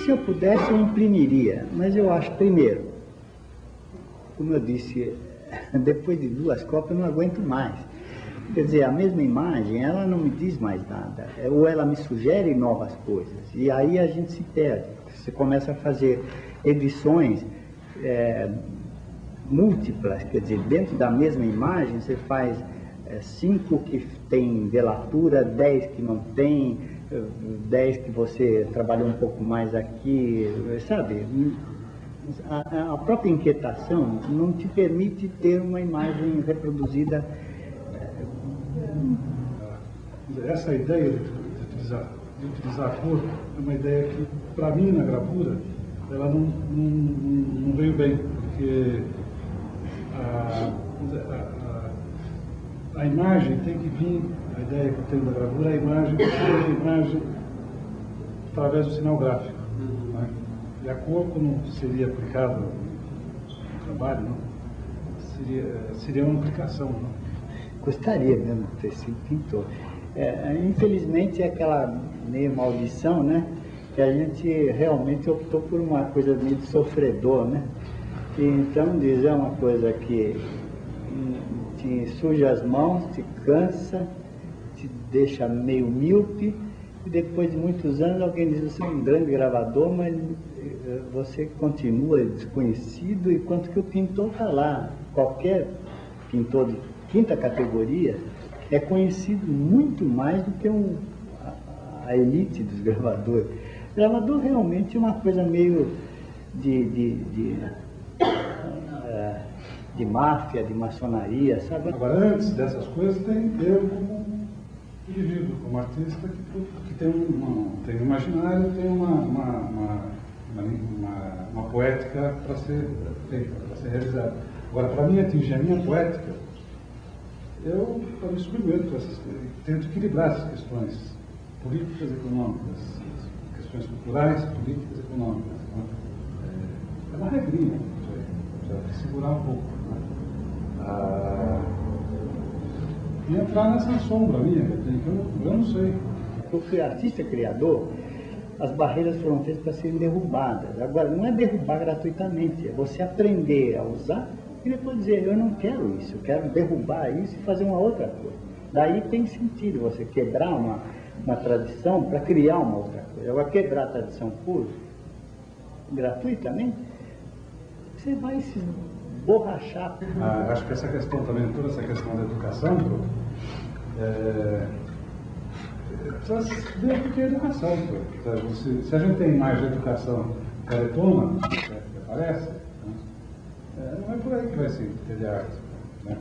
Se eu pudesse, eu imprimiria, mas eu acho, primeiro, como eu disse, depois de 2 cópias eu não aguento mais. Quer dizer, a mesma imagem, ela não me diz mais nada, ou ela me sugere novas coisas, e aí a gente se perde. Você começa a fazer edições múltiplas, quer dizer, dentro da mesma imagem você faz 5 que tem velatura, 10 que não tem, 10 que você trabalhou um pouco mais aqui, sabe? A própria inquietação não te permite ter uma imagem reproduzida. Essa ideia de utilizar a cor é uma ideia que, para mim, na gravura, ela não veio bem, porque a imagem tem que vir, a ideia que eu tenho da gravura, a imagem tem que ser a imagem através do sinal gráfico. Né? E a cor, como seria aplicada no trabalho, não? Seria uma aplicação. Não? Gostaria mesmo de ter sido pintor. Infelizmente é aquela meio maldição, né? Que a gente realmente optou por uma coisa meio de sofredor, né? E então dizer uma coisa que te suja as mãos, te cansa, te deixa meio míope, e depois de muitos anos alguém diz: você é um grande gravador, mas você continua desconhecido, enquanto que o pintor está lá. Qualquer pintor de 5ª categoria é conhecido muito mais do que a elite dos gravadores. O gravador realmente é uma coisa meio de máfia, de maçonaria, sabe? Agora, antes dessas coisas, tem eu como indivíduo, como artista, que tem um imaginário, tem uma poética para ser feita, para ser realizada. Agora, para mim atingir a minha poética, eu me submeto a essas coisas, tento equilibrar essas questões políticas, econômicas, questões culturais, políticas, econômicas. Né? É uma regrinha, precisa segurar um pouco. Né? E entrar nessa sombra minha, que eu não sei. Porque artista criador, as barreiras foram feitas para serem derrubadas. Agora, não é derrubar gratuitamente, é você aprender a usar e depois dizer: eu não quero isso, eu quero derrubar isso e fazer uma outra coisa. Daí tem sentido você quebrar uma tradição para criar uma outra coisa. Agora, quebrar a tradição gratuitamente, você vai se borrachar. Acho que essa questão também, toda essa questão da educação, precisa ver o que é educação. Se a gente tem mais de educação caretona, que aparece, não é por aí que vai se ter arte. Né?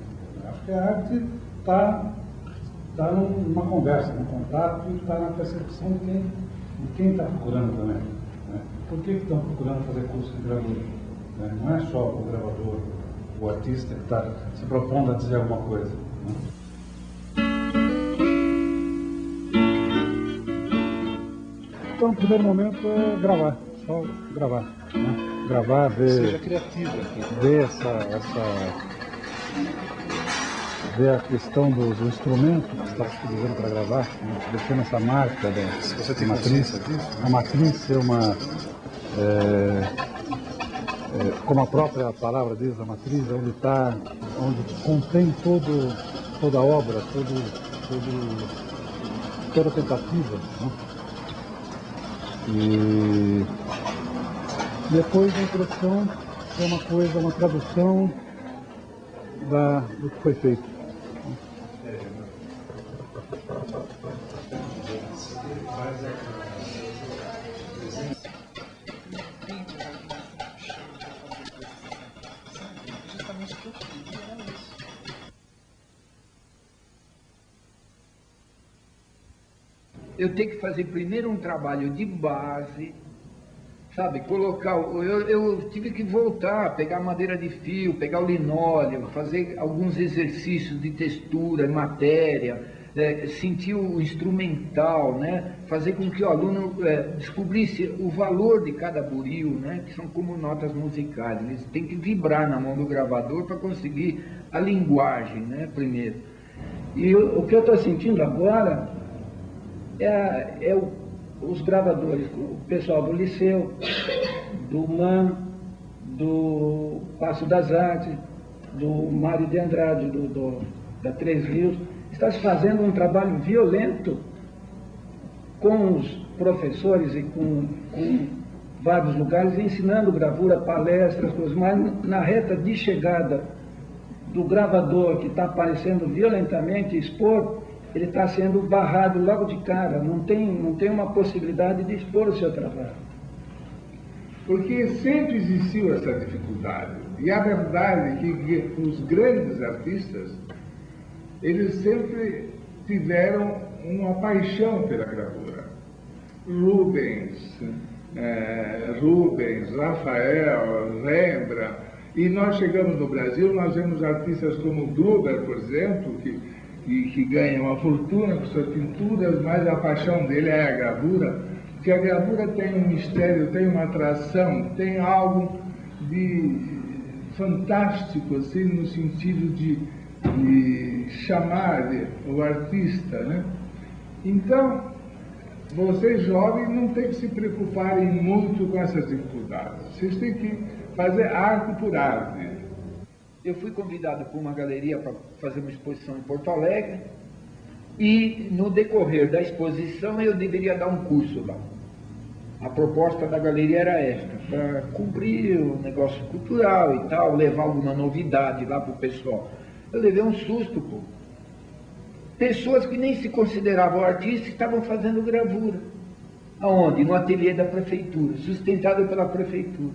Acho que a arte está numa conversa, num contato, e está na percepção de quem está procurando também. Né? Por que estão procurando fazer curso de gravura? Né? Não é só o gravador, o artista que está se propondo a dizer alguma coisa. Né? Então, o primeiro momento é gravar, só gravar. Né? Gravar, ver. Seja criativo aqui. Ver a questão do instrumento que está utilizando para gravar, né? Deixando essa marca da matriz. A matriz ser uma. Como a própria palavra diz, a matriz é onde contém toda a obra, toda a tentativa. Né? E depois a impressão é uma coisa, uma tradução do que foi feito. Eu tenho que fazer primeiro um trabalho de base, sabe, colocar, eu tive que voltar, pegar madeira de fio, pegar o linóleo, fazer alguns exercícios de textura, matéria, sentir o instrumental, né, fazer com que o aluno descobrisse o valor de cada buril, né, que são como notas musicais, eles têm que vibrar na mão do gravador para conseguir a linguagem, né, primeiro. E o que eu estou sentindo agora é os gravadores, o pessoal do Liceu, do MAN, do Paço das Artes, do Mário de Andrade, da Três Rios, está se fazendo um trabalho violento com os professores e com vários lugares, ensinando gravura, palestras, coisas, mas na reta de chegada do gravador que está aparecendo violentamente expor, ele está sendo barrado logo de cara, não tem uma possibilidade de expor o seu trabalho. Porque sempre existiu essa dificuldade. E a verdade é que os grandes artistas, eles sempre tiveram uma paixão pela gravura. Rubens, Rafael, Rembrandt. E nós chegamos no Brasil, nós vemos artistas como Gruber, por exemplo, que ganha uma fortuna com suas pinturas, mas a paixão dele é a gravura, porque a gravura tem um mistério, tem uma atração, tem algo de fantástico, assim, no sentido de chamar o artista, né? Então, vocês jovens não têm que se preocuparem muito com essas dificuldades. Vocês têm que fazer arte por arte. Eu fui convidado por uma galeria para fazer uma exposição em Porto Alegre e no decorrer da exposição eu deveria dar um curso lá. A proposta da galeria era esta, para cumprir o negócio cultural e tal, levar alguma novidade lá para o pessoal. Eu levei um susto, pô. Pessoas que nem se consideravam artistas estavam fazendo gravura. Aonde? No ateliê da prefeitura, sustentado pela prefeitura.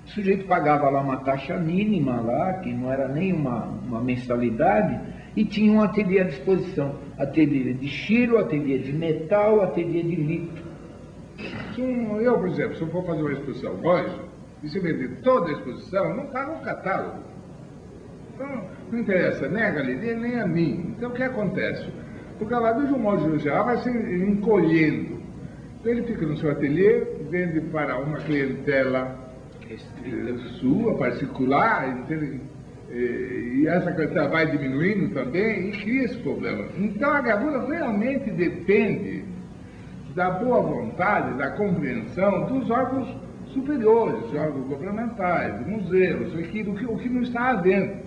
O sujeito pagava lá uma taxa mínima lá, que não era nem uma mensalidade, e tinha um ateliê à disposição. Ateliê de chiro, ateliê de metal, ateliê de litro. Eu, por exemplo, se eu for fazer uma exposição hoje, e se vender toda a exposição, não está no catálogo. Então, não interessa nem a galeria, nem a mim. Então, o que acontece? O gravador, de um modo geral, vai se encolhendo. Então, ele fica no seu ateliê, vende para uma clientela sua, particular, entende? E essa clientela vai diminuindo também e cria esse problema. Então, a gravura realmente depende da boa vontade, da compreensão dos órgãos superiores, dos órgãos governamentais, do museu, o que não está havendo.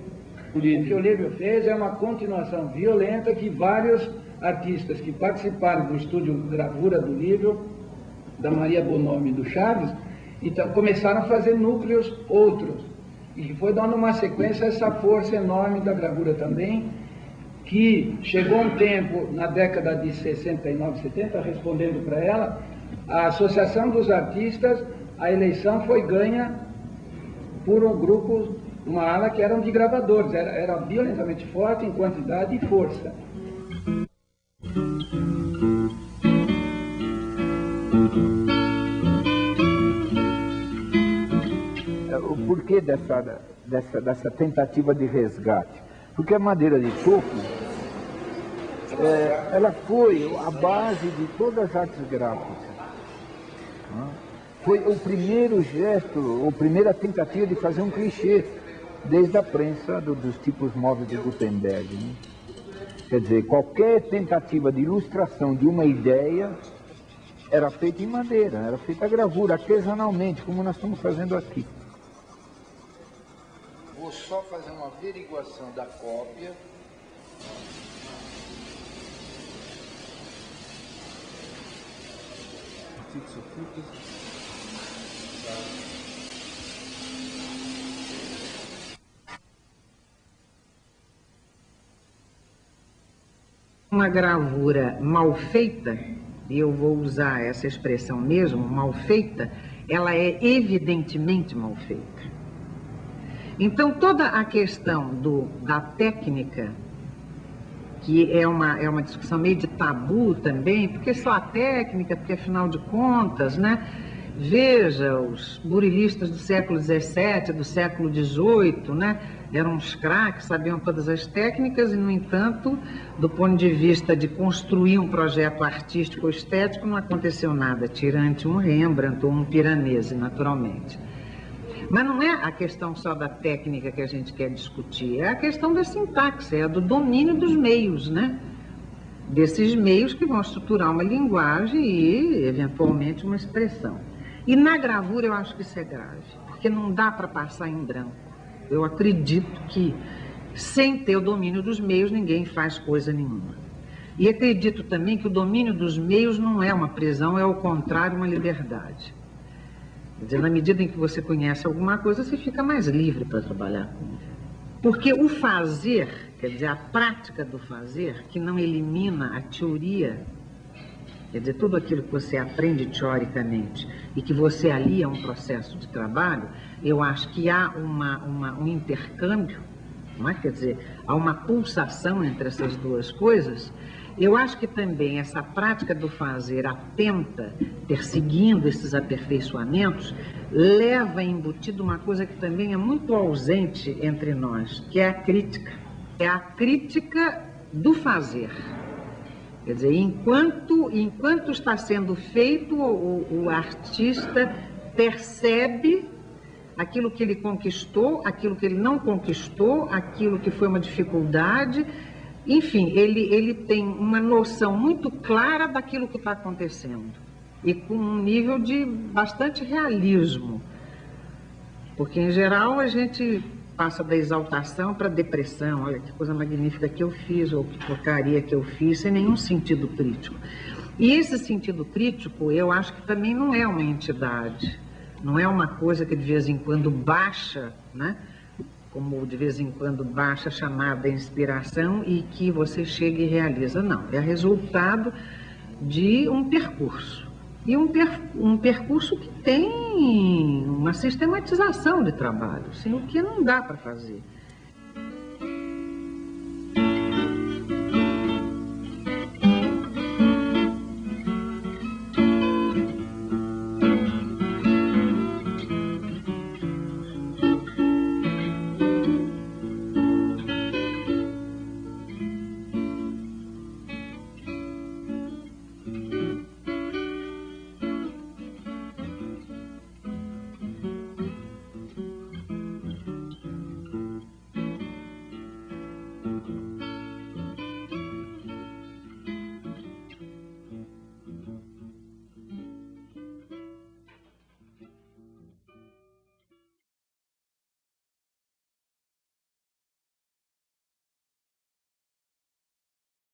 O que o Lívio fez é uma continuação violenta que vários artistas que participaram do estúdio Gravura do Lívio, da Maria Bonomi e do Chaves, então começaram a fazer núcleos outros. E foi dando uma sequência essa força enorme da gravura também, que chegou um tempo, na década de 69, 70, respondendo para ela, a Associação dos Artistas, a eleição foi ganha por um grupo, uma ala que eram de gravadores, era violentamente forte em quantidade e força. O porquê dessa tentativa de resgate? Porque a madeira de coco, ela foi a base de todas as artes gráficas. Foi o primeiro gesto, a primeira tentativa de fazer um clichê, desde a prensa dos tipos móveis de Gutenberg. Né? Quer dizer, qualquer tentativa de ilustração de uma ideia era feita em madeira, era feita a gravura, artesanalmente, como nós estamos fazendo aqui. Vou só fazer uma averiguação da cópia. Uma gravura mal feita, e eu vou usar essa expressão mesmo, mal feita, ela é evidentemente mal feita. Então, toda a questão da técnica, que é uma discussão meio de tabu também, porque só a técnica, porque afinal de contas, né? Veja, os burilistas do século XVII, do século XVIII, né? Eram uns craques, sabiam todas as técnicas e, no entanto, do ponto de vista de construir um projeto artístico ou estético, não aconteceu nada, tirante um Rembrandt ou um Piranesi, naturalmente. Mas não é a questão só da técnica que a gente quer discutir, é a questão da sintaxe, é a do domínio dos meios, né? desses meios que vão estruturar uma linguagem e, eventualmente, uma expressão. E na gravura eu acho que isso é grave, porque não dá para passar em branco. Eu acredito que, sem ter o domínio dos meios, ninguém faz coisa nenhuma. E acredito também que o domínio dos meios não é uma prisão, é ao contrário, uma liberdade. Quer dizer, na medida em que você conhece alguma coisa, você fica mais livre para trabalhar com isso. Porque o fazer, quer dizer, a prática do fazer, que não elimina a teoria, quer dizer, tudo aquilo que você aprende teoricamente e que você alia a um processo de trabalho, eu acho que há um intercâmbio, não é? Quer dizer, há uma pulsação entre essas duas coisas. Eu acho que também essa prática do fazer atenta, perseguindo esses aperfeiçoamentos, leva embutido uma coisa que também é muito ausente entre nós, que é a crítica. É a crítica do fazer. Quer dizer, enquanto está sendo feito, o artista percebe aquilo que ele conquistou, aquilo que ele não conquistou, aquilo que foi uma dificuldade. Enfim, ele tem uma noção muito clara daquilo que está acontecendo e com um nível de bastante realismo, porque em geral a gente passa da exaltação para a depressão. Olha que coisa magnífica que eu fiz, ou que porcaria que eu fiz, sem nenhum sentido crítico. E esse sentido crítico, eu acho que também não é uma entidade, não é uma coisa que de vez em quando baixa, né? Como de vez em quando baixa a chamada inspiração e que você chega e realiza. Não, é resultado de um percurso. E um percurso que tem uma sistematização de trabalho, sem o que não dá para fazer.